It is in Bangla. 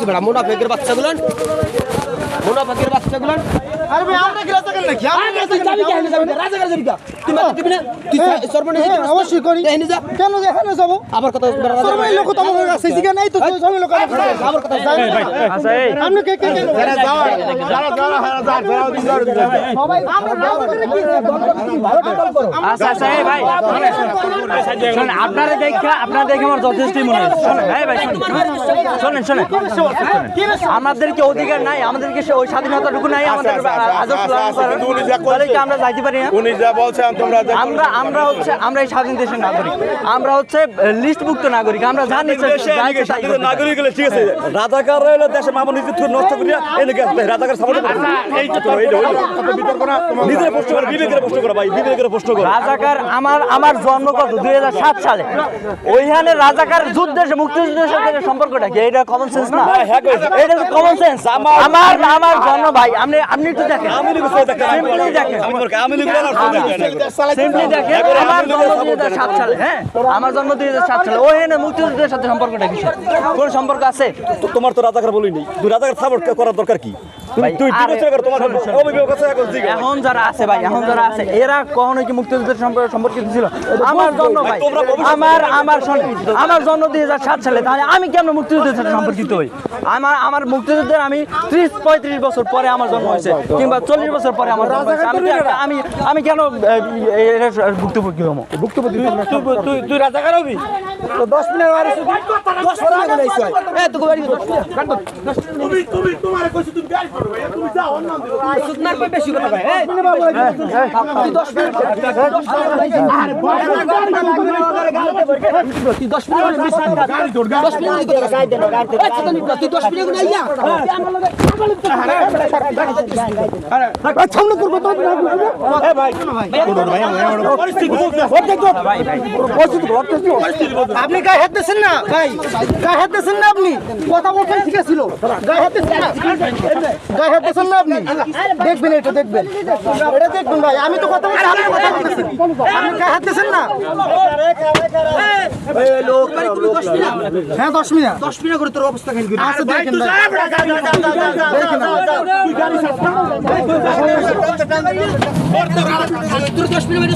কইছি বেটা মুনাফিকের বাচ্চাগুলো আরে ভাই আমরা কি রাজাকার নাকি? রাজাকার যাবি কা তুই মাথা দিবি না তুই সর্বনে অবশ্যই করি। এনে যা কেন এখানে যাবো? আবার কথা সবাই লোক তো আমার কাছে জিগা নাই তো সবাই লোক আবার কথা আচ্ছা এই আপনি কে কেন যারা সবাই আমরা নাম করে কি আচ্ছা আচ্ছা এই ভাই শুনুন আপনারা দেখে আমার যথেষ্টই মনে হয় শুনুন এই ভাই শুনুন আমাদেরকে অধিকার নাই আমাদেরকে ওই স্বাধীনতাটুকু নাই আমাদের আদর্শ তাহলে কি আমরা যাইতে পারি না উনি যা বলছেন তোমরা আমরা এই স্বাধীন দেশের নাগরিক আমরা হচ্ছে লিস্টভুক্ত নাগরিক আমরা জানি নাগরিক হলে ঠিক আছে রাজাকার হইলো দেশে মামুন নিজে নষ্ট করিয়া এনে গেছে রাজাকার সামনে নিজের প্রশ্ন করে বিবেকের প্রশ্ন করে ভাই বিবেকের প্রশ্ন করে রাজাকার আমার জন্ম কত 2007 সালে ওইখানে রাজাকার যুদ্ধের মুক্তিযুদ্ধের সাথে সম্পর্কটা কি এটা কমন সেন্স না এটা তো কমন সেন্স আমার জন্ম ভাই আপনি একটু দেখেন সিম্পলি দেখেন আমার জন্ম 2007 সালে হ্যাঁ আমার জন্ম 2007 সালে ওইখানে মুক্তিযুদ্ধের সাথে সম্পর্কটা কি কোন সম্পর্ক আছে তোমার তো রাজাকার বলিনি তুই রাজাকার সাপোর্ট করার দরকার কি তুই তোমার অভিভাবক আছে এখন যারা আছে ভাই এখন যারা আছে এরা কখনোই কি মুক্তিযুদ্ধের সম্পর্কিত ছিল আমার জন্ম ভাই আমার জন্ম 2007 সালে তাহলে আমি কেমন মুক্তিযুদ্ধের সাথে সম্পর্কিত হই আমার মুক্তিযুদ্ধের আমি 30-35 বছর পরে আমার জন্ম হয়েছে কিংবা 40 বছর পরে আমার জন্ম হয়েছে আমি কেন ভুক্তভোগী হবো তুই রাজাকার হবি তো 10 মিনিট আর 10 মিনিট হইছে এ তো গাড়ি তুমি তোমারে কইছি তুমি গাড়ি করবে তুমি যাও অন্য সুতনার কই বেশি কথা ভাই এই তুই 10 মিনিট আরে তুই 10 মিনিট মিস গাড়ি দৌড় 10 মিনিট করে গাড়ি দেন গাড়ি তুই 10 মিনিট করে আইয়া আমার লগে আরে সামনে করব তো এ ভাই পরিস্থিতি আপনি গায়ে হাত দিচ্ছেন না ভাই গায়ে হাত দিচ্ছেন না আপনি কথা বলতে শিখেছিল গায়ে হাত দিচ্ছেন না গায়ে হাত দিচ্ছেন না আপনি দেখবেন এটা দেখবেন ভাই আমি তো কথা বলছি আপনি কথা বলতেছেন আপনি গায়ে হাত দিচ্ছেন না এই লোক মানে তুমি 10 মিনিট হ্যাঁ 10 মিনিট 10 মিনিট করে তোর অবস্থা কেন করি আচ্ছা দেখেন ভাই তুই 10 মিনিট